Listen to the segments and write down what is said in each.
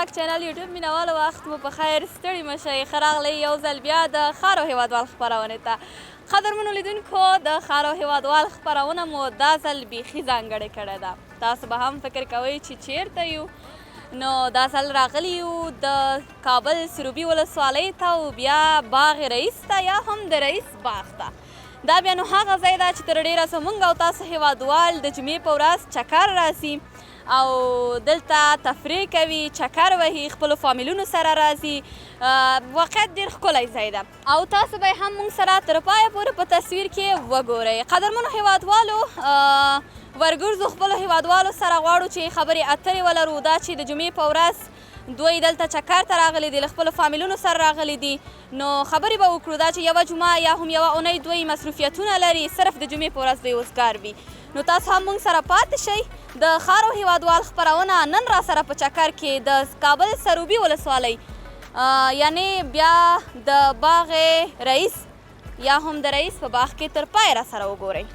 غږ چینل یوټیوب مینوالو وخت مو په خیر، ستړي مه شئ. ښه راغلی یو ځل بیا د ښار او هیوادوال خپرونې ته. قدرمنو لیدونکو، د ښار او هیوادوال خپرونه مو دا ځل بیخي ځانګړې کړې ده. تاسو به هم فکر کوئ چې چیرته یو، نو دا ځل راغلي یو د کابل سروبي ولسوالۍ ته او بیا باغ رئیس ته یا هم د رئیس باغ ته. دا بیا نو هغه ځای ده چې تر ډېره زموږ او تاسو هیوادوال د جمعې په ورځ چکر راځي او دلته تفریح کوي، چکر وهي، خپلو فامیلونو سره راځي. واقعیت ډېر ښکلی ځای ده او تاسو به یې هم موږ سره تر پایه پورې په تصویر کې وګورئ. قدرمنو هیوادوالو، ورګرځو خپلو هیوادوالو سره غواړو چې خبرې اترې ولرو. دا چې د جمعې په ورځ دوی دلته چکر ته راغلي دي، له خپلو فامیلونو سره راغلي دي، نو خبرې به وکړو. دا چې یوه جمعه یا هم یوه اونۍ دوی مصروفیتونه لري، صرف د جمعې په ورځ دوی اوزګار وي. نو تاسو هم موږ سره پاتې شئ. د ښار او هیوادوال خپرونه نن را سره په چکر کې د کابل سروبي ولسوالۍ یعنې بیا د باغ رئیس یا هم د رئیس په باغ کې تر پایه را سره وګورئ.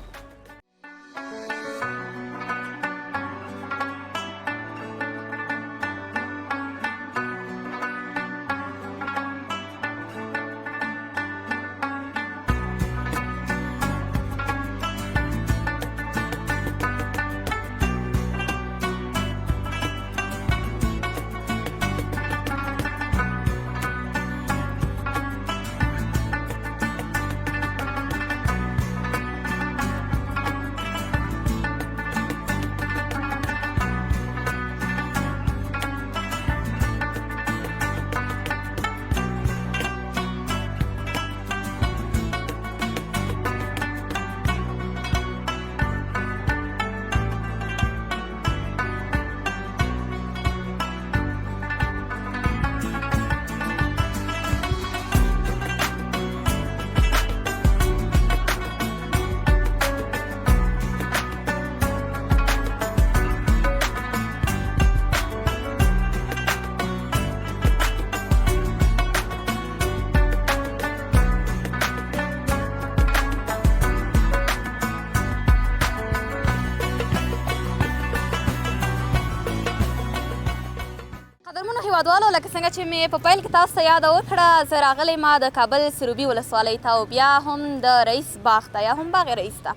هیوادوالو، لکه څنګه چې مې په پیل کې تاسو ته یاده وکړه، زه راغلی ما د کابل سروبي ولسوالۍ ته او بیا هم د رئیس باغ ته یا هم باغ رئیس ته.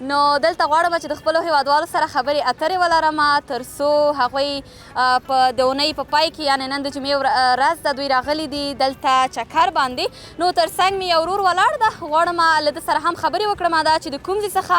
نو دلته غواړم چې د خپلو هیوادوالو سره خبرې اترې ولرم تر څو هغوی په د اونۍ په پای کې یعنې نن د جمعې ورځ ده دوی راغلي دي دلته چکر باندې. نو تر څنګ مې یو ورور ولاړ ده، غواړم له ده سره هم خبرې وکړم دا چې د کوم ځای څخه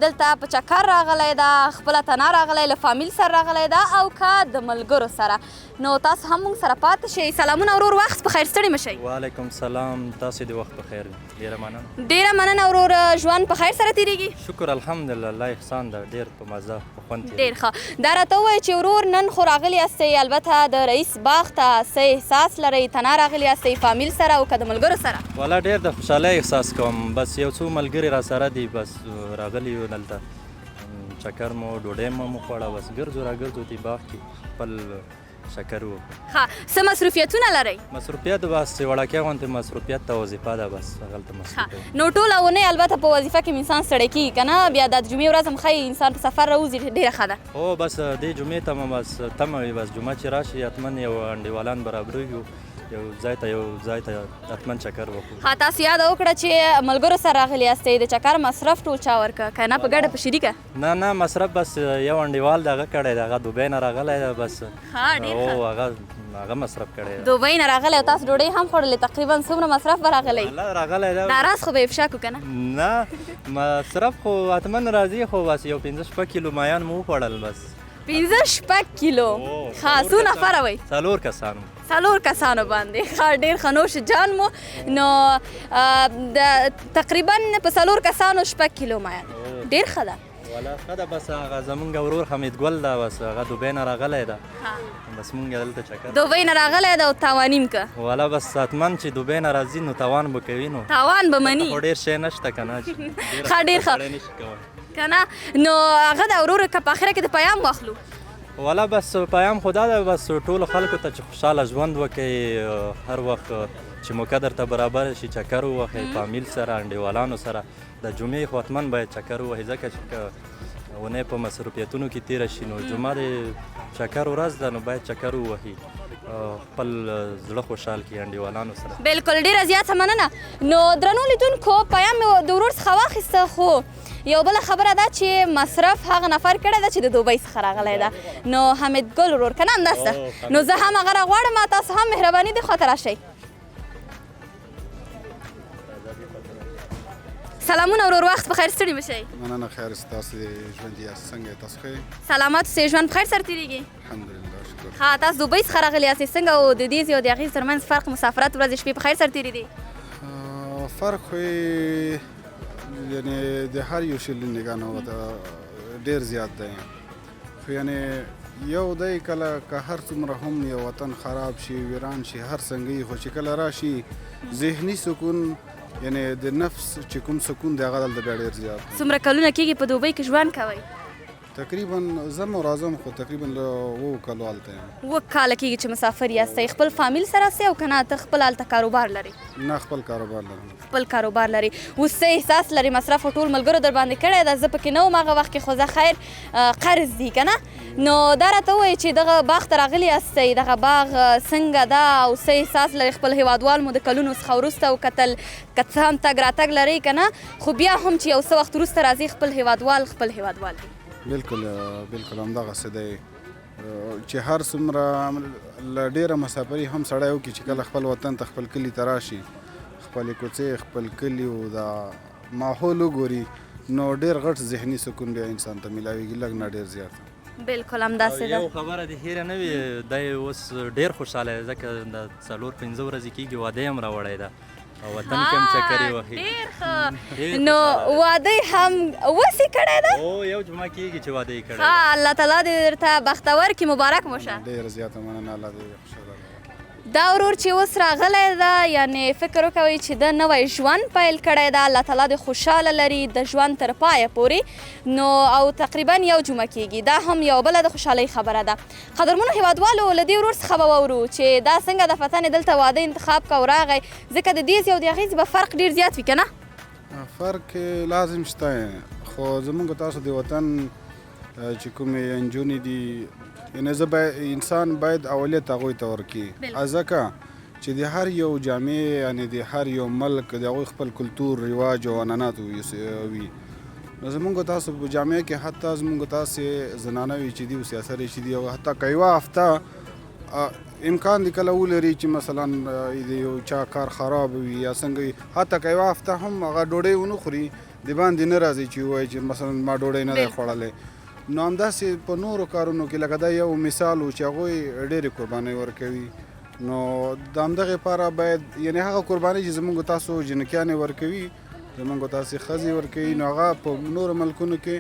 دلته په چکر راغلی ده، خپله تنها راغلی، له فامیل سره راغلی ده او که د ملګرو سره. نو تاسو هم موږ سره پاتې شئ. سلامونه ورور، وخت په خیر، ستړي مه شئ. وعلیکم سلام، تاسو د وخت په خیر. ډېره مننه. ډېره مننه ورور، ژوند په خیر سره تېرېږي؟ شکر الحمدلله، الله احسان ده، ډېر په مزه په خوند تېرېږي. ډېر ښه. دا راته ووایه چې ورور نن خو راغلي یاستئ البته د رئیس باغ ته، څه احساس لرئ؟ تنها راغلي یاستئ فامیل سره او که د ملګرو سره؟ والا ډېر د خوشحالۍ احساس کوم، بس یو څو ملګري را سره دي، بس راغلي یو دلته چکر مو ډوډۍ مو وخوړه، بس ګرځو راګرځو دې باغ کې خپل چکر وکړو. ښه، څه مصروفیتونه لرئ؟ مصروفیت بس وړکیه غوندې مصروفیت ته وظیفه ده، بس هغلته مصروفیت. نو ټوله اونۍ البته په وظیفه کې انسان ستړی کېږي که نه؟ بیا د جمعې ورځ هم ښایي انسان په سفر راوځي، ډېره ښه ده. هو بس دې جمعې ته مو بس تمه وي، بس جمعه چې راشي حتما یو انډیوالان برابرېږو، یو ځای ته حتما چکر وکړو. ها، تاسو یاده وکړه چې ملګرو سره راغلي یاستئ، د چکر مصرف ټول چا ورکړه که نه په ګډه په شریکه؟ نه مصرف بس یو انډیوال دغه کړی دی، هغه دوبۍ نه راغلی دی، بس هغه مصرف کړی دی. دوبۍ نه راغلی او تاسو ډوډۍ هم خوړلې، تقریبا څومره مصرف به راغلی؟ راغلی دی. ناراض خو به یې افشا کړو که نه؟ نه مصرف خو حتما راځي، خو بس یو 15-16 کیلو مایان مو وخوړل، بس 15-16 کیلو. ښه، څو نفره وئ؟ 4 کسانو. 4 کسانو باندې. ښه، ډېر ښه نوش جان مو. نو تقریبا په 4 کسانو 6 کیلو مایان، ډېر ښه ده. والا ښه ده، بس هغه زمونږ ورور حمید ګل ده، بس هغه دوبۍ نه راغلی ده، بس مونږ دلته چکر دوبۍ نه راغلی ده او تاوانیم که؟ والا بس حتما چې دوبۍ نه راځي نو تاوان به کوي، نو تاوان به مني. خو ډېر شی نشته که نه، ښه، ډېر ښه که نه. نو هغه ده ورور، که په آخره کې د پیام واخلو؟ والا بس پیام خو دا ده، بس ټولو خلکو ته چې خوشحاله ژوند وکړئ، هر وخت چې موقع درته برابر شي چکر ووهئ فامیل سره، انډیوالانو سره. د جمعې خو حتما باید چکر ووهئ، ځکه چې اونۍ په مصروفیتونو کې تېره شي نو جمعه د چکر ورځ ده نو باید چکر ووهي خپل زړه خوشحال کړي انډیوالانو سره. بالکل ډېره زیاته مننه. نو درنو لیدونکو پیام مې د ورور څخه واخیسته خو یو بله خبره ده چې مصرف هغه نفر کړی ده چې د دوبۍ څخه راغلی ده. نو حمید ګل ورور که نه همداسته نو زه هم هغه راغواړم تاسو هم مهرباني دې خواته راشئ. سلامونه ورور وخت بخیر ستړي مه شئ. مننه خیر ستاسو ژوند یاست څنګه تاسو ښه یې؟ سلامت اوسئ ژوند بخیر سره تېرېږي. الحمدلله شکر. ښه تاسو دوبۍ څخه راغلي یاستئ څنګه او د دې او د هغې ترمنځ فرق مسافرت ورځې شپې په خیر سره تېرېدې؟ فرق خو یې یعنې د هر یو شي له نګاه نه ډېر زیات دی خو یعنې یو دی کله که هر څومره هم یو وطن خراب شي ویران شي هر څنګه خو چې کله راشي ذهني سکون یعنې د نفس چې کوم سکون دی هغه دلته بیا ډېر زیات دی. څومره کلونه کېږي په دوبۍ کې ژوند کوئ؟ تقریبا زم او راځم خو تقریبا له 7 کالو هلته یم. 7 کاله کېږي چې مسافر یاستئ. خپل فامیل سره یاستئ او که نه ته خپل هلته کاروبار لرئ؟ نه خپل کاروبار لرم. خپل کاروبار لري. اوس څه احساس لري مصرف ټول ملګرو در باندې کړی ده زه پکې نه وم هغه وخت کې خو زه خیر قرض دي که نه نو دا راته ووایئ چې دغه باغ ته راغلي یاستئ دغه باغ څنګه ده او څه احساس لري خپل هیوادوال مو د کلونو څخه وروسته وکتل که څه هم تګ راتګ لرئ که نه خو بیا هم چې یو څه وخت وروسته راځي خپل هیوادوال دی. بالکل همدغسې دی چې هر څومره له ډېره مسافري هم سړی وکړي چې کله خپل وطن ته خپل کلي ته راشي خپلې کوڅې خپل کلي او دا ماحول وګوري نو ډېر غټ ذهني سکون بیا انسان ته میلاویږي لږ نه ډېر زیات. بالکل همداسې ده. یو خبره دې هیره نه وي دی اوس ډېر خوشحاله دی ځکه د 4-5 ورځې کېږي واده یې هم راوړی ده او وطن کې هم چکرې وهي. ډېر ښه. نو واده یې هم اوس یې کړی ده؟ او یو جمعه کېږي چې واده یې کړی ښه الله تعالی دې درته بختور کړي مبارک مو شه. ډېره زیاته مننه الله دې خوشحاله دا ورور چې اوس راغلی ده یعنې فکر وکوئ چې ده نوی ژوند پیل کړی ده الله تعالی دې خوشحاله لري د ژوند تر پایه پورې نو او تقریبا یو جمعه کېږي دا هم یو بله د خوشحالۍ خبره ده. قدرمنو هیوادوالو له دې ورور څخه به واورو چې دا څنګه د فتن دلته واده انتخاب که او راغی ځکه د دې او د هغې به فرق ډېر زیات وي که نه؟ فرق لازم شته خو زمونږ تاسو د وطن چې کومې نجونې دي یعنې انسان باید اولیت هغوی ته ورکړي ځکه چې د هر یو جامع یعنې د هر یو ملک د هغوی خپل کلتور رواج او عنعنات وي نو زمونږ تاسو په جامع کې حتی زمونږ تاسې زنانه وي چې دي او سیاسرې چې دي او حتی که یوه هفته امکان دی کله ولري چې مثلا د یو چا کار خراب وي یا څنګه وي حتی که یوه هفته هم هغه ډوډۍ ونه خوري د باندې نه راځي چې ووایي چې مثلا ما ډوډۍ نه دی خوړلی نو همداسې په نورو کارونو کې لکه دا یو مثال و چې هغوی ډېرې قربانۍ ورکوي نو د همدغې لپاره باید یعنې هغه قربانۍ چې زموږ تاسو جنکیانې ورکوي زموږ تاسې ښځې ورکوي نو هغه په نورو ملکونو کې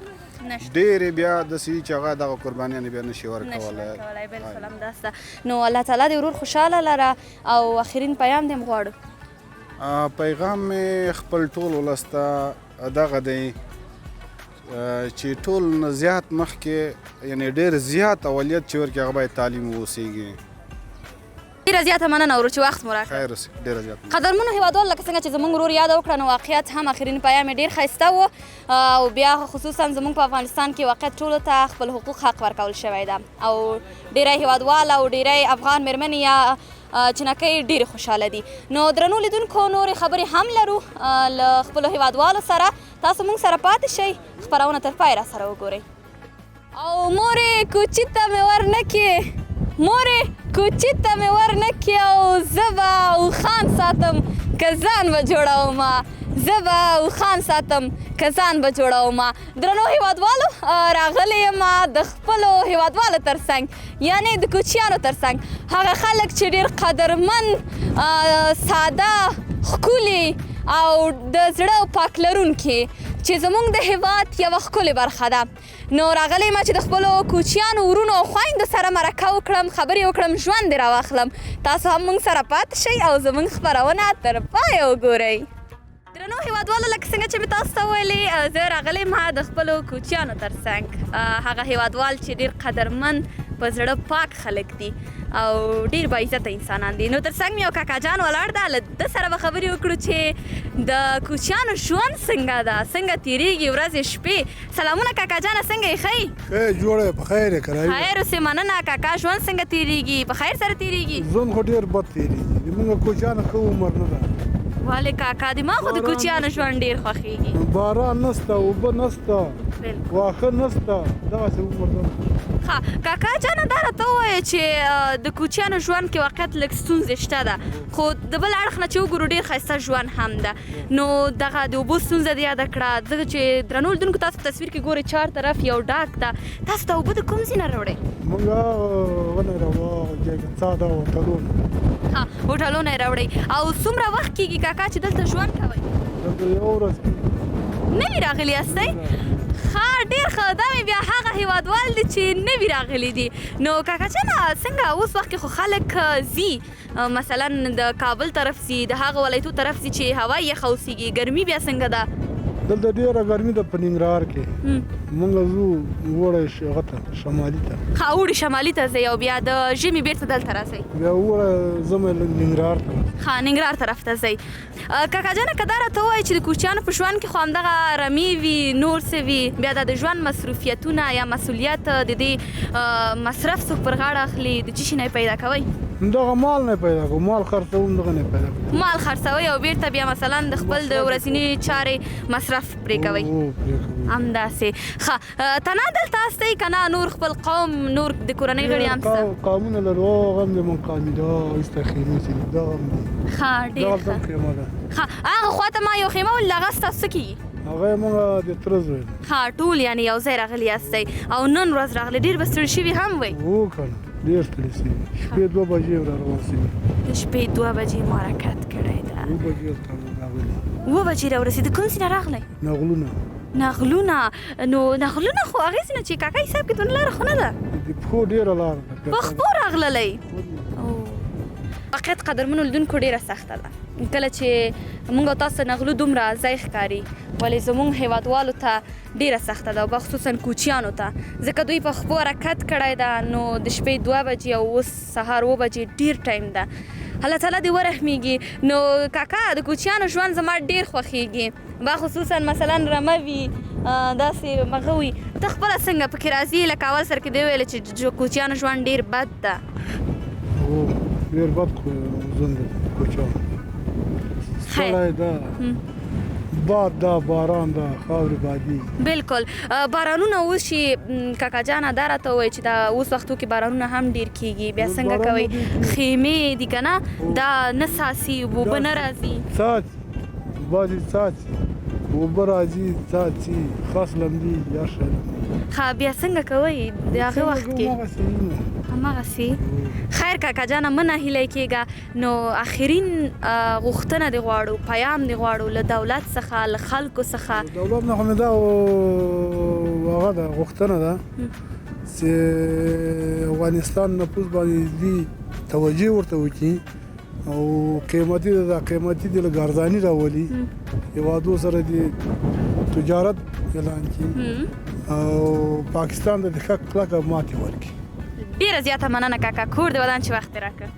ډېرې بیا داسې وي چې هغه دغه قربانیانې بیا نشي ورکولی. بالکل همداسته. نو الله تعالی دې ورور خوشحاله لره او آخرین پیام دې هم غواړو. پیغام مې خپل ټول ولس ته دغه دی چې ټول نه زیات مخکې یعنې ډېر زیات اولیت چې ورکړي هغه باید تعلیم واوسېږي. ډېره زیاته مننه ورور چې وخت مو راکړ. خیر اوسې ډېره زیاته. قدرمنو هیوادوال لکه څنګه چې زموږ ورور یاد وکړه نو واقعیت هم آخرین پیام یې ډېر ښایسته و او بیا خصوصا زموږ په افغانستان کې واقعیت ټولو ته خپل حقوق حق ورکول شوی ده او ډېری هیوادوال او ډېری افغان مېرمنې یا جنکۍ ډېرې خوشحاله دي. نو درنو لیدونکو نورې خبرې هم لرو له خپلو هیوادوالو سره تاسو موږ سره پاتې شئ خپرونه تر پای را سره وګورئ. او مورې کوچي ته مې ورنکې مورې کوچي ته مې ورنکې او زه به اوښان ساتم که ځان به جوړومه زه به اوښان ساتم که ځان به جوړومه. درنو هیوادوالو راغلی یم د خپلو هیوادوالو تر څنګ یعنې د کوچیانو تر څنګ هغه خلک چې ډېر قدرمن ساده ښکلي او د زړه پاک لرونکي چې زموږ د هیواد یوه ښکلې برخه ده. نو راغلی یم چې د خپلو کوچیانو ورونو او خویندو سره مرکه وکړم خبرې وکړم ژوند دې راواخلم. تاسو هم موږ سره پاتې شئ او زموږ خپرونه تر پایه وګورئ. درنو هیوادوالو لکه څنګه چې مې تاسو ته ویلې زه راغلی یم د خپلو کوچیانو تر څنګ هغه هیوادوال چې ډېر قدرمن په زړه پاک خلک دي او ډېر باعزته انسانان دي. نو تر څنګ مې یو کاکا جان ولاړ ده، له ده سره به خبرې وکړو چې د کوچیانو ژوند څنګه ده، څنګه تېرېږي ورځې شپې. سلامونه کاکا جانه، څنګه یې ښه یې؟ ښه جوړه یې، په خیر یې که راوي. خیر اوسې، مننه کاکا. ژوند څنګه تېرېږي؟ په خیر سره تېرېږي؟ ژوند خو ډېر بد تېرېږي، زموږ کوچیانو ښه عمر نه ده. ولې کاکا د ما خو د کوچیانو ژوند ډېر خوښېږي. باران نسته، اوبه نسته، واښه نسته، دغسې عمر نه. ښه کاکا جانه، دا راته ووایه چې د کوچیانو ژوند کې واقعیت لږ ستونزې شته ده، خو د بل اړخ نه چې وګورو ډېر ښایسته ژوند هم ده. نو دغه د اوبو ستونزه دې یاده کړه، ځکه چې درنو لیدونکو تاسو په تصویر کې ګورئ چار طرف یو ډاک ده. تاسو ته اوبه د کوم ځای نه راوړئ؟ موږ ونه راوړو څا ده هوټلونه. ها هوټلونه یې راوړئ. او څومره وخت کېږي کاکا چې دلته ژوند کوئ؟ دلته یوه ورځ کېږي. نوي راغلي یاستئ؟ ښه ډېر ښه. دا مې بیا هغه هېوادوال دي چې نوي راغلي دي. نو کاکا جانه څنګه اوس وخت کې خو خلک ځي مثلا د کابل طرف ځي، د هغه ولایتو طرف ځي چې هوا یې ښه اوسېږي، ګرمي بیا څنګه ده؟ دلته ډېره ګرمي ده په ننګرهار کې. موږ ځو اوړی هغه ته شمالي ته. ښه اوړي شمالي ته ځئ او بیا د ژمي بیرته دلته راځئ. بیا اوړی ځم ننګرهار ته. ښه ننګرهار طرف ته ځئ. کاکا جانه که دا راته ووایي چې د کوچیانو په ژوند کې خو همدغه رمې وي، نور څه وي، بیا د ژوند مصروفیتونه یا مسؤلیت د دې مصرف څوک پر غاړه اخلي، د څه شي نه پیدا کوئ؟ دغه مال نه پیدا کوو، مال خرڅوم، دغه نه پیدا کوو. مال خرڅوئ او بیرته بیا مثلا د خپل د ورځني چارې مصرف پرې کوئ. همداسې. ښه تنها دلته هستئ که نه نور خپل قوم، نور د کورنۍ غړي هم شته؟ قومونه لرو، هغه هم د منقامي ده، ایسته خیمې چې دغه هم دي. ښه ډېر ښه. دغه خیمه ده. ښه هغه خواته ما یو خیمه ولیده، هغه ستاسو څه کېږي؟ هغه یې موږ د تره زوی. ښه ټول یعنې یو ځای راغلي یاستئ او نن ورځ راغلي. ډېر به ستړي شوي هم وئ؟ هو که نه ډېر ستړي شوي. شپې 2 بجې را روان شوي. د شپې 2 بجې مو حرکت کړی ده. 2 بجې ورته راغلي. 2 بجې راورسېد. کوم ځای نه راغلی؟ نغلونه. نغلونه. نو نغلونه خو هغې ځای نه چې کاکا حساب کې دونه لاره خو نه ده؟ د پښو ډېره لاره ده. په خپو راغللی؟ واقعیت قدرمنو لیدونکو ډېره سخته ده کله چې موږ او تاسو نغلو دومره ځای ښکاري، ولې زموږ هېوادوالو ته ډېره سخته ده او بخصوصا کوچیانو ته، ځکه دوی په خپو حرکت کړی ده. نو د شپې 2 بجې او اوس سهار 2 بجې ډېر ټایم ده. الله تعالی دې ورحمېږي. نو کاکا د کوچیانو ژوند زما ډېر خوښېږي، بخصوصا مثلا رمه وي، داسې مغه وي. ته خپله څنګه پکې راځي؟ لکه اول سر کې دې ویلې چې کوچیانو ژوند ډېر بد ده. هو ډېر بد ژوند دی کوچیانو. ستړی ده، باد ده، باران ده، خاورې بادي. بالکل. بارانونه وشي کاکا جانه، دا راته ووایي چې دا اوس وختو کې بارانونه هم ډېر کېږي، بیا څنګه کوئ؟ خیمې دي که نه، دا نه څاڅي، اوبه نه راځي؟ څاڅي، بعضې څاڅي، اوبه راځي، څاڅي، خاص لمدي یا ښه لمدي. ښه بیا څنګه کوئ د هغه وخت کې؟ هماغسې. خیر کاکا جانه مه ناهیلی کېږه. نو آخرین غوښتنه دې غواړو، پیام دې غواړو له دولت څخه، له خلکو څخه. دولت نه خو مې دا هغه ده غوښتنه ده چې افغانستان نفوس باندې دوی توجه ورته وکړي او قیمتي ده، دا قیمتي دې له ګرځاني راولي، هېوادو سره دې تجارت اعلان کړي او پاکستان ته د ښه کلکه ماتې ورکړي. ډېره زیاته مننه کاکا، کور دې ودان چې وخت دې راکړ.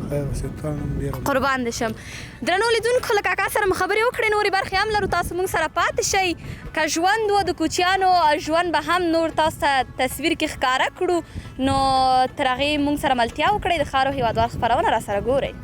خیر اوسې، تا هم ډېره قربان دې شم. درنو لیدونکو له کاکا سره مو خبرې وکړې، نورې برخې هم لرو، تاسو موږ سره پاتې شئ. که ژوند و د کوچیانو ژوند به هم نور تاسو ته تصویر کې ښکاره کړو، نو تر هغې موږ سره ملتیا وکړئ. د ښار او هېوادوال خپرونه را سره ګورئ.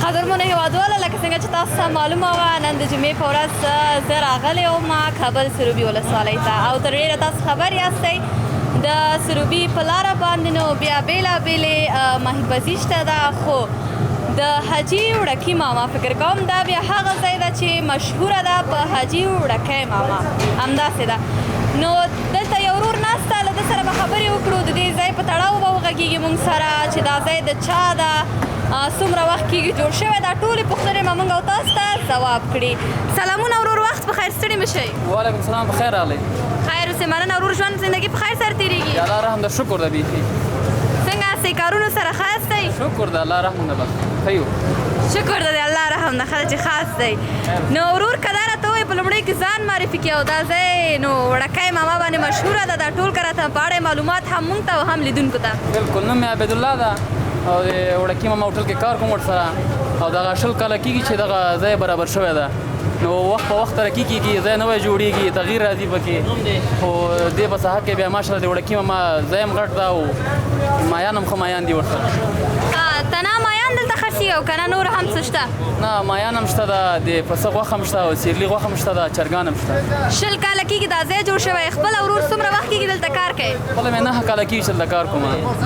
قدرمنو هېوادواله، لکه څنګه چې تاسو ته معلومه وه، نن د جمعې په ورځ زه راغلی وم کابل سروبي ولسوالۍ ته، او تر ډېره تاسو خبر یاستئ د سروبي په لاره باندې نو بیا بېلابېلې ماهیپزي شته ده، خو د حاجي وړکي ماما فکر کوم دا بیا هغه ځای ده چې مشهوره ده په حاجي وړکی ماما همداسې ده. نو دلته یو ورور ناسته له ده سره به خبرې وکړو د دې ځای په تړاو به وغږېږي موږ سره چې دا ځای د چا ده څومره وخت کېږي جوړ شوی دا ټولې پوښتنې به موږ او تاسو ته ځواب کړي. سلامونه ورور وخت په خیر ستړي مه شئ. وعلیکم السلام په خیر راغلی. خیر اوسې مننه ورور ژوند زندګي په خیر سره تېرېږي. الله رحم ده شکر ده بیخي. څنګه هستئ کارونو سره ښه هستئ؟ شکر ده الله رحم ده بس ښه یو. شکر ده د الله رحم نه ښه ده چې خاص دی. نو ورور که دا راته ووایې په لومړۍ کې ځان معرفي کړي او دا ځای نو وړکی ماما باندې مشهوره ده دا ټول که راته په اړه معلومات هم موږ ته او هم لیدونکو ته. بلکل نوم مې عبیدالله ده او د وړکي ماما هوټل کې کار کوم ورسره او دغه 20 کاله کېږي چې دغه ځای برابر شوی ده. نو وخت په وخت ترقي کېږي ځای نوی جوړېږي تغییر راځي پکې خو دې په ساحه کې بیا ماشاءالله د وړکي ماما ځای هم غټ ده او مایان هم ښه مایان دي ورسره. تنها مایان دلته خرڅېږي او که نه نور هم څه شته؟ نه مایان هم شته ده د پسه غوښه هم شته او سیرلي غوښه هم شته ده چرګان هم شته. 20 کاله کېږي دا ځای جوړ شوی خپله ورور څومره وخت کېږي دلته کار کوي؟ خپله مې 9 کاله کېږي چې دلته کار کوم.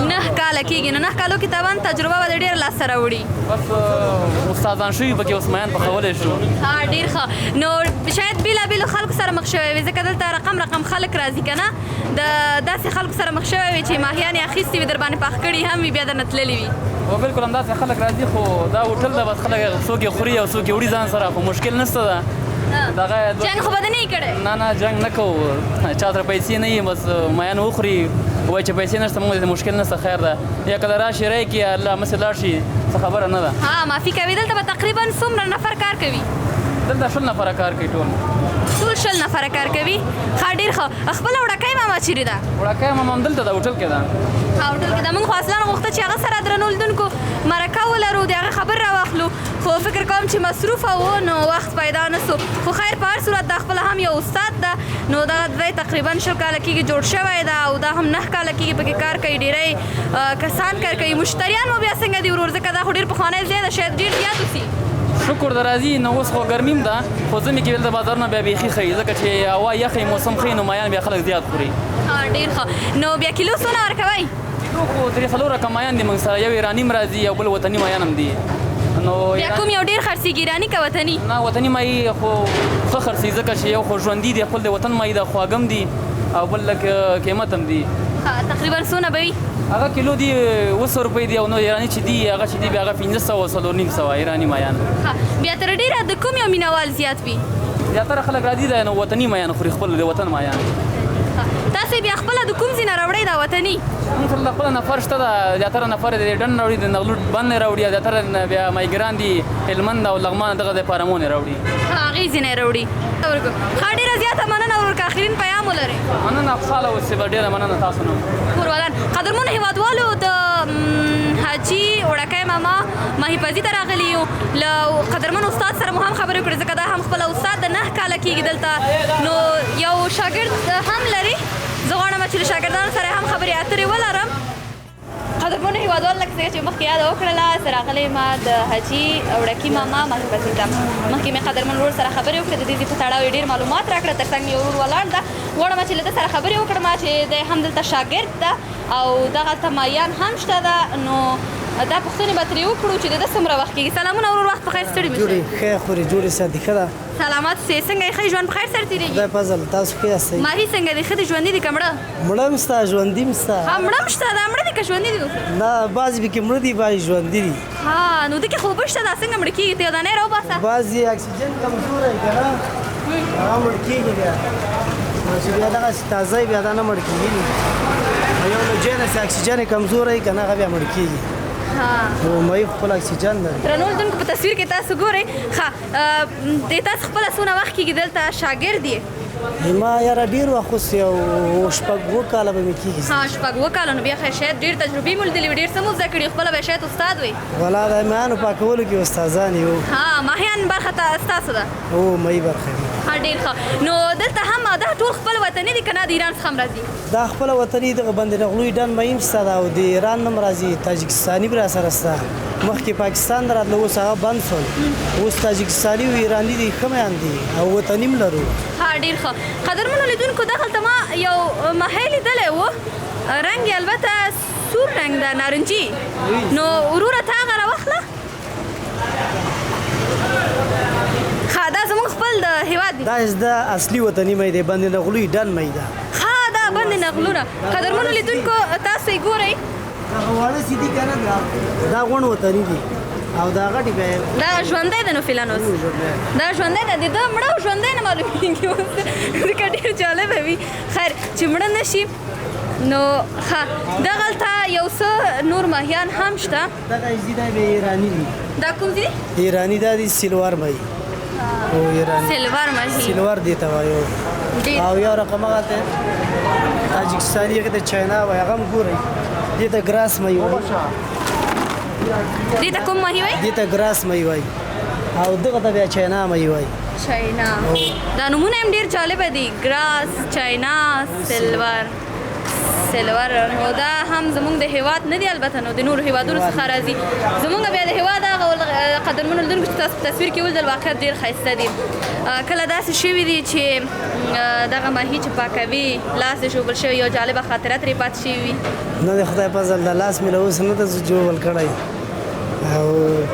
9 کاله کېږي نو 9 کالو کې طبعا تجربه به د ډېر لاسته راوړي. بس استادان شوي پکې اوس مایان پخولی شو. ډېر ښه. نو شاید بېلابېلو خلکو سره مخ شوی وي ځکه دلته رقم خلک راځي که نه د داسې خلکو سره مخ شوی وي چې ماهیان یې اخیستي وي در باندې پاخ کړي هم وي بیا درنه تللي وي. بلکل همداسې خلک راځي خو دا هوټل ده بس خلک څوک یې خوري او څوک یې وړي ځان سره خو مشکل نشته ده. جنګ خو به دې نه یې کړی؟ نه جنګ نه کوو چا سره پیسې نه وي بس مایان وخوري وایي چې پیسې نشته موږ مشکل نشته خیر ده یا کله راشي رایې کړي الله مسې لاړ شي څه خبره نه ده. معافي کوي دلته به تقریبا څومره نفر کار کوي؟ دلته 20 نفره کار کوي ټول 20 نفره کار کوي. ښه ډېر ښه. خپله وړکی ماما چیرې ده؟ وړکی ماما هم دلته ده هوټل کې ده. هوټل کې ده. موږ خو اصلا غوښته چې هغه سره درنو لیدونکو مرکه ولرو د هغه خبر راواخلو خو فکر کوم چې مصروفه و نو وخت پیدا نه سو خو خیر په هر صورت دا خپله هم یو استاد ده نو دغه ځای تقریبا 20 کاله کېږي جوړ شوی ده او دا هم 9 کاله کېږي پکې کار کوي. ډېری کسان کار کوي. مشتریان مو بیا څنګه دي ورور ځکه دا خو ډېر پخوانی ځای ده شاید ډېر زیات اوسي؟ شکر ده راځي نو اوس خو ګرمیم ده خو ژمي کې دلته بازار نه بیا بیخي ښه وي ځکه چې هوا یخی موسم ښه نو مایان بیا خلک زیات خوري. ډېر ښه. نو بیا کیلو څونه ورکوئ؟ کیلو خو 3-4 رقم مایان دي موږ سره یو ایراني هم راځي او بل وطني مایان هم دي. نو بیا کوم یو ډېر خرڅېږي ایراني که وطني؟ نه وطني مایي خو ښه خرڅېږي ځکه چې یو خو ژوندي دي خپل د وطن مایي ده خواږه هم دي او بل لږ قیمت هم دي. تقریبا څونه به وي؟ هغه کیلو دی 200 روپۍ دی او نو ایراني چې دی هغه چې دی بیا هغه 1500 ایراني مایان. بیا تر ډېره د کوم یو مینوال زیات وي؟ زیاتره خلک راځي دا نو وطني مایان خوري خپل د وطن مایان. تاسې بیا خپله د کوم ځای نه راوړئ دا وطني؟ موږ سره خپله نفر شته ده زیاتره نفر د ډنډ نه راوړي د نغلوټ بند نه راوړي زیاتره بیا مایګران دي هلمند او لغمان دغه د پارامون نه راوړي. هغې ځای نه راوړي. ښه ډېره زیاته مننه ورور که آخرین پیام ولرئ. مننه خوشحاله اوسئ ډېره مننه تاسو نه. کورولان قدرمنو هېوادوالو د حاجي وړکی ماما ماهیپزي ته راغلي یو له قدرمن استاد سره مو هم خبرې وکړې ځکه دا هم خپله استاد د 9 کاله کېږي دلته نو یو شاګرد هم لري. زه غواړم چې له شاګردانو سره هم خبرې اترې ولرم. قدرمنو هېوادوال لکه څنګه چې مخکې یاده وکړله زه راغلی ما د حاجي وړکي ماما ماهیپزي ته مخکې مې قدرمن ورور سره خبرې وکړې د دې ځای په تړاو یې ډېر معلومات راکړه. تر څنګ مې یو ورور ولاړ ده غواړم چې له ده سره خبرې وکړم چې دی هم دلته شاګرد ده او دغلته مایان هم شته ده نو دا پوښتنې به ترې وکړو چې د ده څومره وخت کېږي. سلامونه ورور وخت په خیر ستړي مه شئ. ښه خورې جوړې ساتي ښه ده. سلامت سې څنګه یې ښه ژوند په خیر سره تېرېږي؟ خدای فضل تاسو ښه یاستئ؟ ماهي څنګه دی ښه دی ژوندي دي که مړه؟ مړه هم شته ژوندي هم شته. مړه هم شته دا مړه دي که ژوندي دي؟ نه بعضې پکې مړه دي بعضې ژوندي دي. نو دې کې خو اوبه شته دا څنګه مړه کېږي ته یو دانې راوباسه. بعضې اکسیجن کمزوری که نه هغه مړه کېږي بیا چې بیا دغسې تازه بیا دا نه مړه کېږي یو له جای نه چې اکسیجن یې کمزوری که نه هغه بیا مړه کېږي. نو مایي خپل اکسیجن لري. درنو لیدونکو په تصویر کې تاسو ګورئ ښه د تاسو خپله څونه وخت کېږي دلته شاګرد یې؟ ما یاره ډېر وخت اوس یو 6 کاله به مې کېږي. 6 کاله نو بیا خیر شاید ډېر تجربې مو لیدلې وي ډېر څه مو زده کړي خپله به شاید استاد وئ. والا د ماهیانو پاکولو کې استادان یو. ماهیان برخه ستاسو ده؟ هو مایي برخه. ډېر ښه. نو دلته هم دا ټول خپل وطني دي که نه د ایران څخه هم راځي؟ دا خپله وطني دغه بند نغلوی ډنډ مایي هم شته ده او د ایران نه هم راځي تاجکستاني به راسره شته. مخکې پاکستان ته راتله اوس هغه بند شول اوس تاجکستاني او ایراني دي ښه میان دي او وطني هم لرو. ډېر ښه. قدرمنو لیدونکو دغلته ما یو ماهی لیدلی و رنګ یې البته سور رنګ ده نارنجي نو وروره ته هغه راواخله. دا زموږ خپل دي دا زده اصلي وطني مې دی بند نغلوی ډن مې ده ها دا بند نغلونه قدرمنو لیدونکو تاسو یې ګورئ هغه واړه سیدي کنه دا غون وطني دي او دا غټي به دا ژوندی دی نو فعلا اوس دا ژوندی دی د ده مړه او ژوندی نه معلومېږي اوس ځکه ډېر جالبه وي خیر چې مړه نه شي نو ښه دغلته یو څه نور ماهیان هم شته دغه زیده به ایرانی دي دا کوم دي ایرانی دا دي سیلور مې او ایرانی سلور ماهي سیلور دی ته وایو او یو رقم هغه ته تاجکستاني کې د چاینا وای هغه هم ګورئ دې ته ګراس مې وایي دې ته کوم ماهي وایي دې ته ګراس مې وایي او دغه ته بیا چاینا مې وایي چاینا دا نومونه هم ډېر جالبه دي ګراس چاینا سلور نو دا هم زمونږ د هیواد نه دي البته نو د نورو هیوادونو څخه راځي زمونږ بیا د هیواد هغه قدرمنو لیدونکو چې تاسو په تصویر کې ولیدل واقعیت ډېر ښایسته دي کله داسې شوي دي چې دغه ماهي چې پاکوي لاس یې ژوبل شوی یو جالبه خاطره ترې پاتې شوي وي نه د خدای فضل د لاس مې له اوس نه ده جوړول کړی او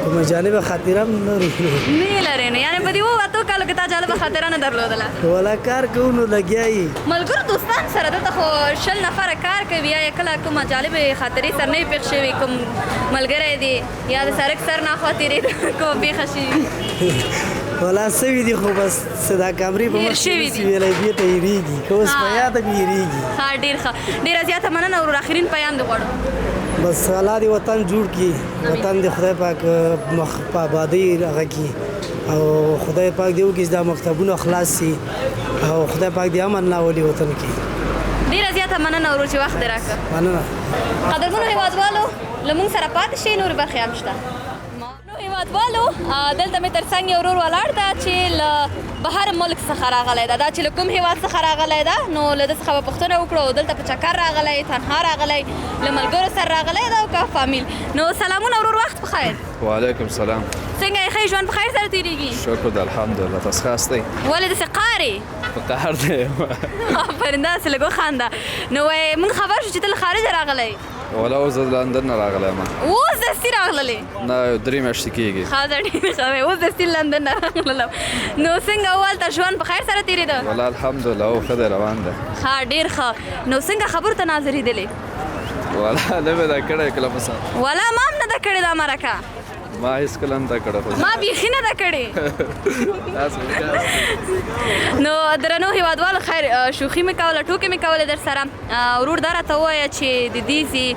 کومه جالبه خاطره هم نه لرو نه لرې نو یعنې په دې اووه اتو کالو کې تا جالبه خاطره نه درلودله ولا کار کوو نو لګیا یې ملګرو دوستان سره دلته خو 20 نفره کار کوي یا کله کومه جالبې خاطرې سر نه وي پېښ شوي کوم ملګری دی یا د سړک سر نه خوا تېرېده کومه پېښه شوي ولا سوي دي خو بس دا کامرې په مخ شوي دي. ویلی دې ته هېرېږي که اوس په یاده مې هېرېږي ها ډېر ښه ډېره زیاته مننه ورور آخرین پیام دې غواړو بس الله دې وطن جوړ کړي وطن دې خدای پاک مخ په آبادۍ هغه کړي او خدای پاک دې وکړي چې دا مکتبونه خلاص شي او خدای پاک دې امن راولي وطن کې ډېره زیاته مننه ورور چې وخت دې راکړه مننه قدرمنو هېوادوالو له موږ سره پاتې شئ نورې برخې هم شته نو هېوادوالو دلته مې تر څنګ یو ورور ولاړ ده چې له بهر ملک څخه راغلی ده دا چې له کوم هېواد څخه راغلی ده نو له ده څخه به پوښتنه وکړو او دلته په چکر راغلی تنها راغلی له ملګرو سره راغلی ده او که فامیل نو سلامونه ورور وخت په خیر وعلیکم سلام څنګه یې ښه ژوند په خیر سره تېرېږي شکر د الحمدلله تاسو ښه یاستئ ولې داسې قارې په قهر دی آفرین داسې لږ وخانده نو وایي موږ خبر شو چې ته له خارجه راغلی ولا اوس د لندن نه راغلی یم اوس دستي راغللې نه 3 میاشتې کېږي ښه ده ډېر ښه وی اوس دستي لندن نه راغللم نو څنګه و هلته ژوند په خیر سره تېرېده ولا الحمدلله او ښه دی روان دی ښه ډېر ښه نو څنګه خبرو ته ناظرېدلې ولا نه مې دا کړی کله مثلا ولا ما هم نه ده کړې دا مرکه ما هېڅکله نه ده کړې خو ما بیخي نه ده کړې داسې نو درنو هېوادوالو خیر شوخي مې کوله ټوکې مې کولې در سره ورور دا راته ووایه چې د دې ځي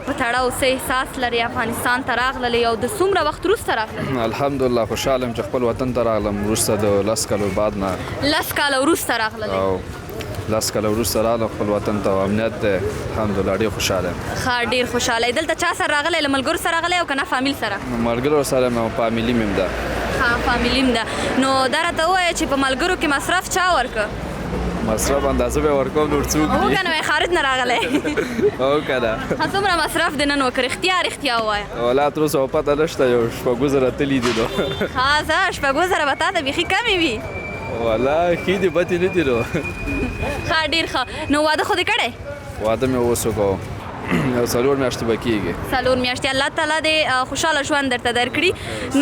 په تړاو څه احساس لري افغانستان ته راغللی او د څومره وخت وروسته راغللی الحمدلله خوشحاله یم چې خپل وطن ته راغلم وروسته د 10 کالو بعد نه 10 کاله وروسته راغللی او 10 کاله وروسته راغلم خپل وطن ته او امنیت دی الحمدلله ډېر خوشحاله یم ښه ډېر خوشحاله دلته چا سره راغلی له ملګرو سره راغلی او که نه فامیل سره ملګرو سره مې او فامیلي مې هم ده ښه فامیلي هم ده نو دا راته ووایه چې په ملګرو کې مصرف چا ورکړه مصرف اندازه به ورکوم نور څوک هو دي که نه وایي خارج نه راغلی او که نه څومره مصرف دې نن وکړ رښتیا ووایه ولا تر اوسه پته نشته یو شپږ زره تلي دي نو ښه ځه 2 زره به تا ته بیخي کمې وي ولا ښې دي بدې نه دي نو ښه ډېر ښه نو واده خو دې کړی واده مې اوس وکړو یو 4 میاشتې به کېږي 4 میاشتې الله تعالی دې خوشحاله ژوند درته درکړي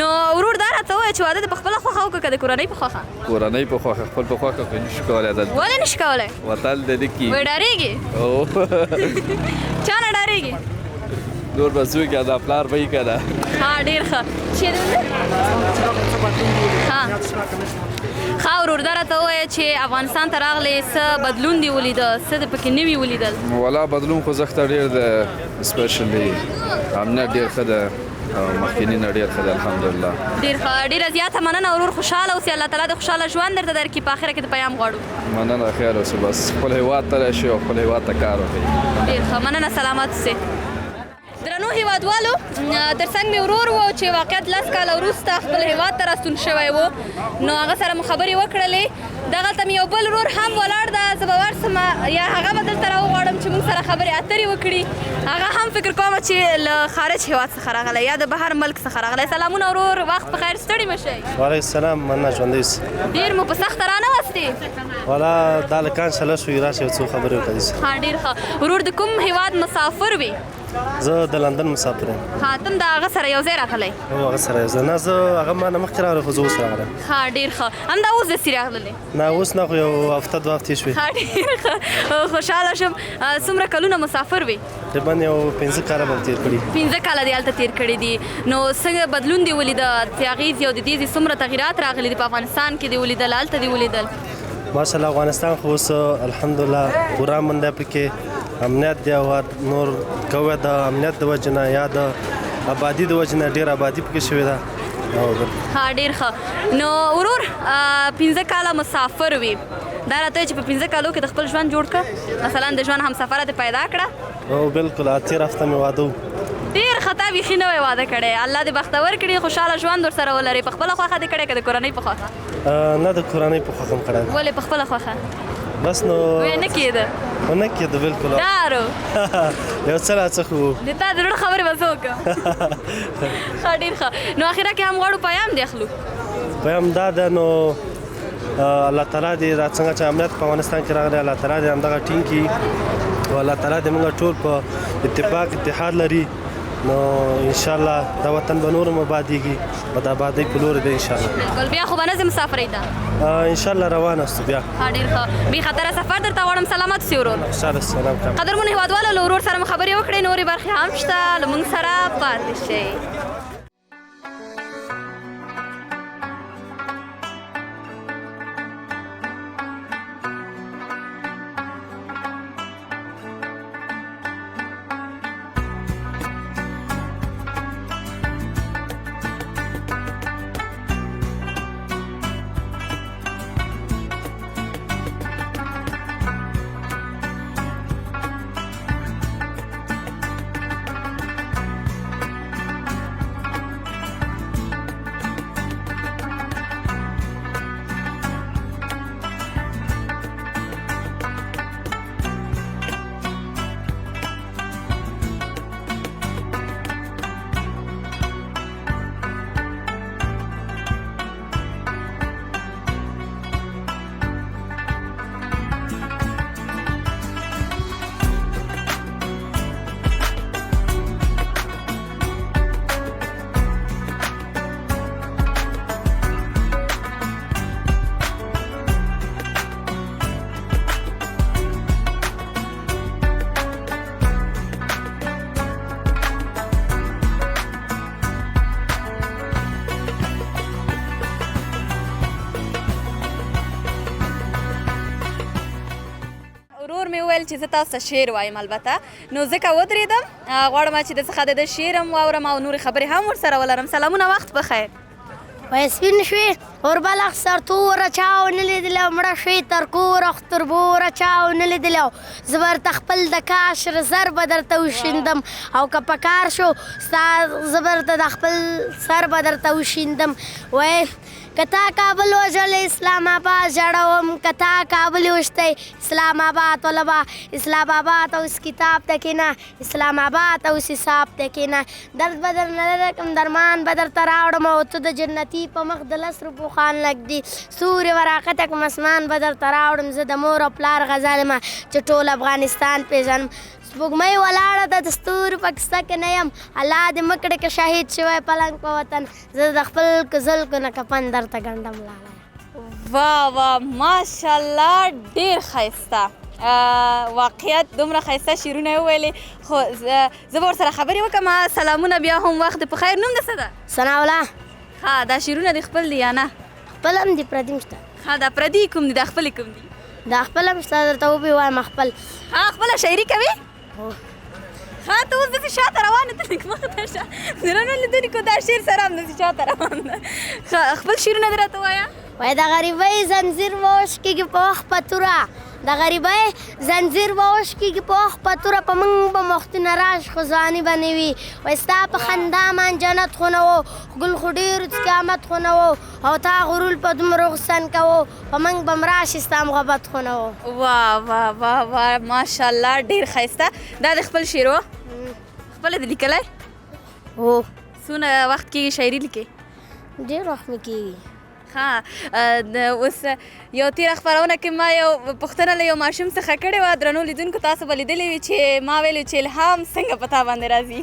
نو ورور دا راته ووایه چې واده دې په خپله خوښه وکړه که د کورنۍ په خوښه کورنۍ په خوښه خپل په خوښه خو نشو کولی دلته ولې نشي کولی وتل دې نه کېږي وایي ډارېږي او چا نه ډارېږي نور به څوک یا دا پلار به یې که نه ها ډېر ښه ښه ورور دا راته ووایه چې افغانستان ته راغلی څه بدلون دې ولیده څه دې پکې نوي ولیدل ولا بدلون خو زښته ډېر دی سپیشلی امنیت ډېر ښه دی او مخکیني نه ډېر ښه دی الحمدلله ډېر ښه ډېره زیاته مننه ورور خوشحاله اوسې الله تعالی د خوشحاله ژوند درته درکړي په آخره کې د پیام غواړو مننه خیر اوسه بس خپل هېواد ته راشئ او خپل هېواد ته کار وکړئ ډېر ښه مننه سلامت اوسې درنو هېوادوالو تر څنګ مې ورور و چې واقعیت 10 کاله وروسته خپل هېواد ته راستون شوی و نو هغه سره مو خبرې وکړلې دغلته مې یو بل ورور هم ولاړ ده زه به ورسم یا هغه به دلته راوغواړم چې موږ سره خبرې اترې وکړي هغه هم فکر کوم چې له خارج هېواد څخه راغلی یا د بهر ملک څخه راغلی سلامونه ورور وخت په خیر ستړي مه شئ وعلیکم السلام مننه ژوندی اوسې ډېر مو په سخته رانوستې والا دا له کان سره شوي راشئ یو څو خبرې وکړو ها ډېر ښه ورور د کوم هېواد مسافر وي زه د لندن مسافر یم. ها تم د هغه سره یو ځای راغلی؟ او هغه سره یو ځای نه، زه هغه ما نه مخکې راغلی خو زه اوس راغلم. ها ډېر ښه. همدا اوس داسې راغللی؟ نه اوس نه، خو یو هفته دوه هفتې شوې. ها ډېر ښه، خوشحاله شوم. څومره کلونه مسافر وې؟ تقریبا یو 15 کاله به تېر کړي. 15 کاله دې هلته تېر کړي دي. نو څنګه بدلون دې ولیده؟ تغییر یو د دې څومره تغییرات راغلي دي په افغانستان کې دې ولیدل، هلته دې ولیدل؟ ماشاءالله افغانستان خو اوس الحمدلله پوره امن دی پکې، امنیت دی او نور کوه د امنیت د وجې نه یا د آبادي د وجې نه ډېره آبادي پکې شوې ده. ها ډېر ښه. نو ورور 15 کاله مسافر وي، دا راته وایي چې په 15 کالو کې د خپل ژوند جوړ کړه؟ مثلا د ژوند همسفره دې پیدا کړه؟ او بالکل تېره هفته مې واده و. ډېر ښه، تا بیخي نوی واده کړی. الله دې بختور کړي، خوشحاله ژوند ورسره ولرې. په خپله خوښه دې کړی که د کورنۍ په خوښه؟ نه د کورنۍ په خوښه مې کړی. ولې په خپله خوښه؟ بس نو وی نه کېده؟ نه کېده بالکل. دارو یو څه راڅه خو و. د تا د زړه خبرې به څه وکړم؟ ښه ډېر ښه. نو اخره کې هم غواړو پیام دې اخلو. پیام دا ده نو الله تعالی دې را څنګه چې امنیت په افغانستان کې راغلی، الله تعالی دې همدغه ټینګ کړي او الله تعالی دې موږ ټول په اتفاق اتحاد لري. نو انشاءالله دا وطن به نور هم آبادېږي، به د آبادۍ په لورې دی انشاءالله. بلکل. بیا خو به نه ځې مسافرۍ ته؟ انشاءالله روان استو بیا. ها ډېر ښه. بې خطره سفر درته غواړم. سلامت اوسې ورور. خوشحاله سلام کوم. قدرمنو هېوادوالو، له ورور سره مو خبرې وکړې، نورې برخې هم شته، له موږ سره پاتې شئ. ویل چې زه تاسو ته شعر وایم. البته نو ځکه ودرېدم، غواړم چې د څخه د شعر هم واورم او نورې خبرې هم ورسره ولرم. سلامونه، وخت بخیر. وای سپین شوې اوربلغ سر توره چاو نه لیدلی او مړه شوې تر کوره خو تر بوره چاو نه لیدلی او زه به درته خپل د کاشر زر به درته وشیندم او که په کار شو ستا زه به درته د خپل سر به درته وشیندم. وای که تا کابل وژلی اسلام آباد ژړوم، که تا کابل وشتی اسلام آباد طلبه اسلام آباد اوس کتاب ته کښېنه، اسلام آباد اوس حساب ته کښېنه. درد به در نه لرم درمان به درته راوړم او ته د جنتي په مخ د 10 روپو خان لږدي سورې وراقته کړم اسمان به درته راوړم. زه د مور او پلار غزل یم چې ټول افغانستان پېژنم. سپوږمۍ ولاړه ده د ستورو په کیسه کې نه یم، الله دې مه کړې که شهید شوی پلنګ په وطن، زه د خپل زلکو نه کفن درته ګنډم لالی. واه واه ماشاءالله، ډېر ښایسته. واقعیت دومره ښایسته شعرونه یې وویلې، خو زه به ورسره خبرې وکړم. سلامونه، بیا هم وخت د په خیر. نوم د څه ده؟ ثناءالله. ښه، دا شعرونه دې خپل دي یا نه؟ خپل هم دي، پردي هم شته. ښه، دا پردي کوم دي؟ دا خپلې کوم دي؟ دا خپل هم شته، درته ووایم خپل. خپله شاعري کوې؟ ښه، ته اوس داسې شاته روانه ته لږ مخې ته شه. زه نه لیدونکو دا شعر سره هم داسې شاته روان ده. ښه، خپل شعرونه دې راته ووایه. وای د غریبۍ زنځیر به وشکېږي په وخت په توره، د غریبۍ زنځیر به وشکېږي په وخت په توره، په موږ به مختونه راشي خو ځواني به نه وي. وای ستا په خندا مان جنت خو نه و، ګل خو ډېر قیامت خو نه و، او تا غرور په دومره غسن کوو، په موږ به م راشي ستا محبت خو نه و. واه واه واه واه ماشاءالله، ډېر ښایسته. دا د خپل شعر و؟ خپله دې لیکلی؟ هو. څونه وخت کېږي شاعري لیکې؟ ډېر وخت مې کېږي. ها اوس یو تېره خپرونه کې ما یو پوښتنه له یو ماشوم څخه کړې وه. درنو لیدونکو تاسو به لیدلې وي چې ما ویلې چې الهام څنګه په تا باندې راځي.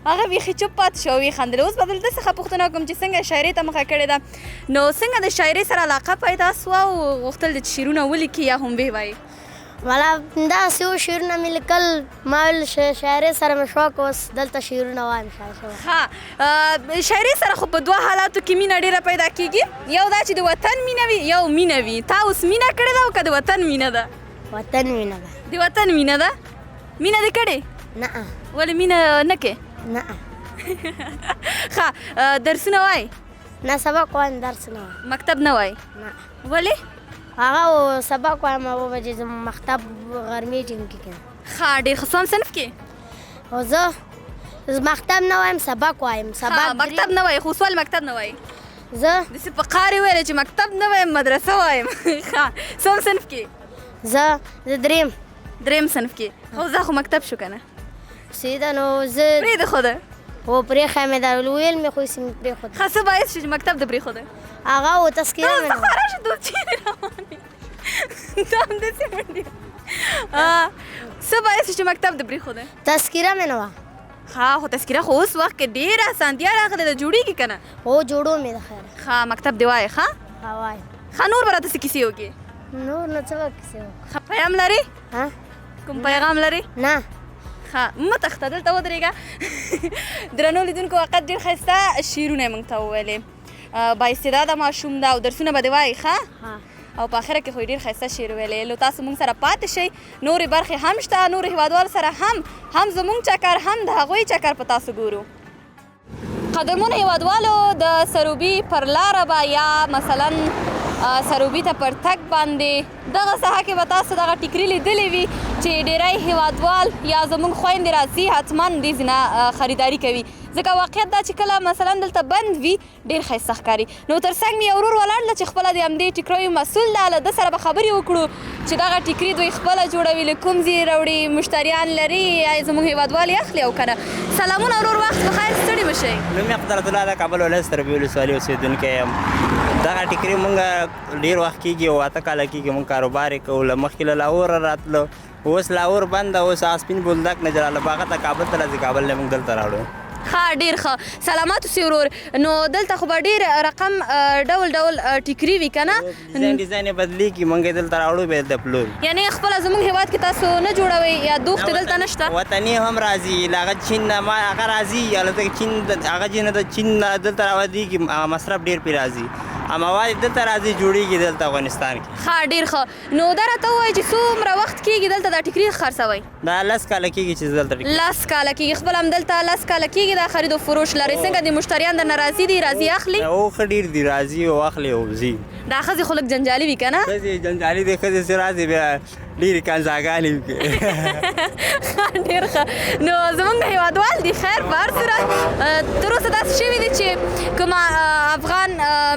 هغه بیخي چوپ پاتې شو او ویې خندل. اوس به دلته څخه پوښتنه وکړم چې څنګه شاعرۍ ته مخه کړې ده، نو څنګه د شاعرۍ سره علاقه پیدا سوه او غوښتل د شعرونه ولیکي یا هم ویې وایي؟ والا داسې و شعرونه مې لیکل، ما ویل شاعرۍ سره مې شوق اوس دلته شعرونه وایم. ها شاعرۍ سره خو په دوه حالاتو کې مینه ډېره پیدا کېږي، یو دا چې د وطن مینه وي یو مینه وي. تا اوس مینه کړې ده او که د وطن مینه ده؟ وطن مینه ده. د وطن مینه ده؟ مینه دې کړې؟ نه. ولې مینه نه کې؟ نه. ښه درسونه وایي؟ نه سبق وایم، درس نه وایم. مکتب نه وایي؟ نه. ولې؟ هغه سبق وایم 9 بجې زموږ مکتب غرمې ټیم کې کوم. ښه ډېر ښه. څوم صنف کې؟ او زه مکتب نه وایم، سبق وایم. سبق مکتب نه وایي خو سوال مکتب نه وایي. زه داسې په قار یې ویلې چې مکتب نه وایم مدرسه وایم. ښه څوم صنف کې؟ زه دریم صنف کې. خو زه خو مکتب شو که نه؟ سیده نو زه پرېږده خو ده. هو پرېښی مې ده، ویل مې خو ایسې مې پرېښوده. ښه څه باعث شو چې مکتب دې پرېښوده؟ هغه و تذکیره مې ته خواره شه دوب چیرې روانې دا همداسې منډې. څه باعث شو چې مکتب دې پرېښوده؟ تذکیره مې نه وه. ښه خو تذکیره خو اوس وخت کې ډېره اسانتیا راغلې ده، جوړېږي که نه؟ هو جوړو مې ده. خیر ښه مکتب دې وایې؟ ښه وایم. ښه نور به راته څه کیسې وکړې؟ نور نو څه به کیسې وکړو. ښه پیغام لرې؟ کوم پیغام لرې؟ نه. ښه مه تښته دلته ودرېږه. درنو لیدونکو واقعیت ډېر ښایسته شعرونه یې موږ ته وویلې. بااستعداده ماشوم ده او درسونه به دې وایي ښه؟ او په آخره کې خو یې ډېر ښایسته شعر ویلی. نو تاسو موږ سره پاتې شئ، نورې برخې هم شته، نورو هېوادوالو سره هم زموږ چکر هم د هغوی چکر په تاسو ګورو. قدرمنو هېوادوالو د سروبي پر لاره به یا مثلا سروبي ته پر تګ باندې دغه ساحه کې به تاسو دغه ټیکري لیدلې وي چې ډېری هېوادوال یا زموږ خویندې راځي حتما دې ځینه خریداري کوي، ځکه واقعیت دا چې کله مثلا دلته بند وي ډېر ښایسته ښکاري. نو تر څنګ مې یو ورور ولاړ ده چې خپله د همدې ټیکریو مسؤل ده، له ده سره به خبرې وکړو چې دغه ټیکري دوی خپله جوړوي، له کوم ځای راوړي، مشتریان لري یا زموږ هېوادوال یې اخلي او که نه. سلامونه ورور، وخت بخیر، ستړي مه شئ. نوم یې قدرت الله ده، کابل ولایت سروبي ولسوالي اوسېدونکی یم. دغه ټیکري مونږ ډېر وخت کېږي، 8 کاله کېږي مونږ کاروبار یې کوو. له مخکې له لاهوره راتلو، اوس لاهور بند ده، اوس هغه سپین بولدک نه جلاله باغه ته کابل ته راځي، کابل نه مونږ دلته راوړو. ښه ډېر ښه. سلامات اوسې ورور. نو دلته خو به ډېر رقم ډول ټیکري وي که نه؟ ډیزاین یې بدلېږي، مونږ یې دلته راوړو بیا دلته پلورو. یعنې خپله زموږ هېواد کې تاسو نه جوړوئ یا دوخت دلته نشته؟ وطني هم راځي، له هغه چین نه هغه راځي، البته چین هغه جینه د چین نه دلته راوځي، مصرف ډېر پرې راځي، مواد دلته راځي، جوړېږي دلته افغانستان کې. ښه ډېر ښه. نو دا راته ووایي چې څومره وخت کېږي دلته دا ټیکري خرڅوئ؟ دا 10 کاله کېږي چې دلته 10 کاله کېږي. خپل هم دلته 10 کاله کېږي دا خرید و فروش لرئ. څنګه د مشتریان درنه راځي دي، راځي اخلي؟ او ښه ډېر دي، راځي او اخلي او ځي. دا ښځې خو لږ جنجالي وي که نه؟ ښځې جنجالي دي، ښځې چې راځي بیا ډېرې کنځاګانې وکړي. ډېر ښه. نو زموږ هېوادوال دي خیر په هر صورت تر اوسه داسې شوي دي چې کومه افغان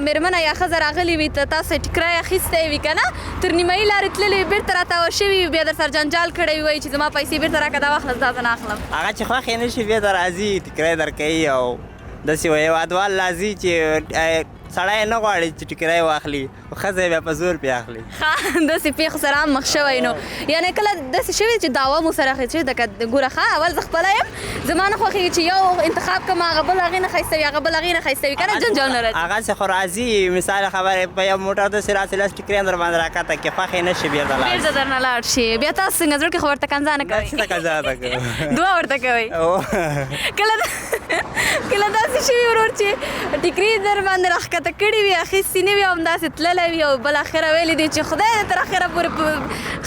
مېرمنه یا ښځه راغلې وي تاسو یې ټیکری اخیستی وي که نه، تر نیمایي لارې تللې وي بېرته راتاوه شوي وي، بیا در سره جنجال کړی وي، وایي چې زما پیسې بېرته راکړه دا واخله دا زه نه اخلم. هغه چې خوښ یې نه شي بیا ته راځي ټیکری درکوي او داسې هېوادوال راځي چې سړی نه غواړي چې ټیکری واخلي، ښځه یې بیا په زور پې اخلي. ښه داسې پېښو سره هم مخ شوی. نو یعنې کله داسې شوي چې دعوا مو سره اخیستې لکه ګوره ښه اول زه خپله یم، زما نه خوښېږي چې یو انتخاب کړم هغه بل هغې نه ښایسته وي، هغه بل هغې نه ښایسته وي که نه، جنجال نه راځي. هغسې خو راځي، مثال خبرې په یو موټر داسې راسي 10 ټیکري در باندې راکته کړي، خوښ یې نه شي بېرته لاړ شي. بېرته درنه لاړ شي. بیا تاسو څنګه زړه کې خو ورته کنځا نه کوئ؟ څه کنځا نه کوو، دعا ورته کوئ. کله داسې شوي ورور چې ټیکري در باندې راښکته کړي وي، اخیستې نه وي او همداسې تللی وي او بالاخره ویلي دي چې خدای دې تر اخره پورې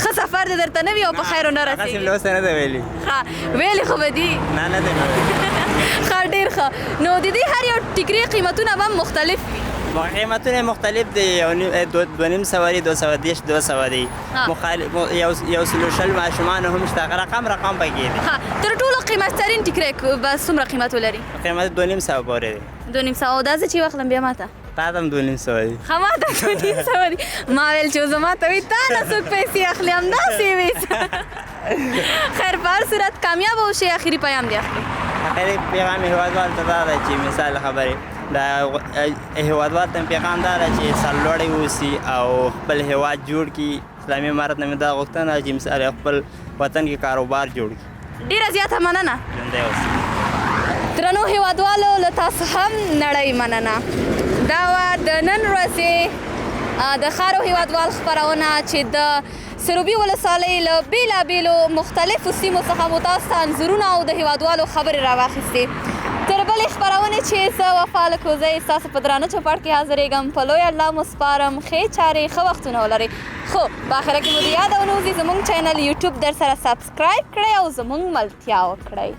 ښه سفر دې درته نه وي او په خیر ونه رسېږي؟ هغسې مې اوس نه ده ویلي. ښه ویلې خو به دي. نه ده ویلي. ښه ډېر ښه. نو د دې هر یو ټیکري قیمتونه به هم مختلف وي؟ قیمتونه مختلف دي، 2.5 سوه دي، 210 200 دي، یو سلو شل ماشومان هم شته، رقم پکې دي. ښه تر ټولو قیمتترین ټیکری به څومره قیمت ولري؟ قیمت 2.5 سوه پورې دی. 2.5 سوه. او دا زه چې واخلم بیا ماته؟ تا ته هم 2.5 سوه دي. ښه ما ته 2.5 سوه دي. ما ویل چې زما ته وایي تا نه څوک پیسې اخلي، همداسې وي. خیر په هر صورت کامیابه اوسئ، اخري پیغام دې اخلي. اخري پیغام یې هېوادوالو ته دا دی چې مثال خبرې د هیوادوال ته پیغام دا ده چې سرلوړی اوسي او خپل هیواد جوړ کړي. اسلامي امارت نه مې دا غوښتنه چې مثال خپل وطن کې کاروبار جوړ کړي. ډیره زیاته مننه. ژوندی اوسي. درنو هیوادوالو له تاسو هم نړۍ مننه. دا وه د نن ورځې د خارو هیوادوال خپرونه چې د سروبي ولسوالۍ له بېلابېلو مختلفو سیمو څخه مو تاسو ته انځورونه او د هیوادوالو خبرې راواخیستې. تر بلې خپرونې چې زه وفا لکوزۍ ستاسو په درانه چوپړ کې حاضرېږم په لوی الله مو سپارم. ښې چارې ښه وختونه ولرئ. خو په آخره کې مو د یاد او نوځي زموږ چینل یوټیوب در سره سبسکرایب کړئ او زموږ ملتیا وکړئ.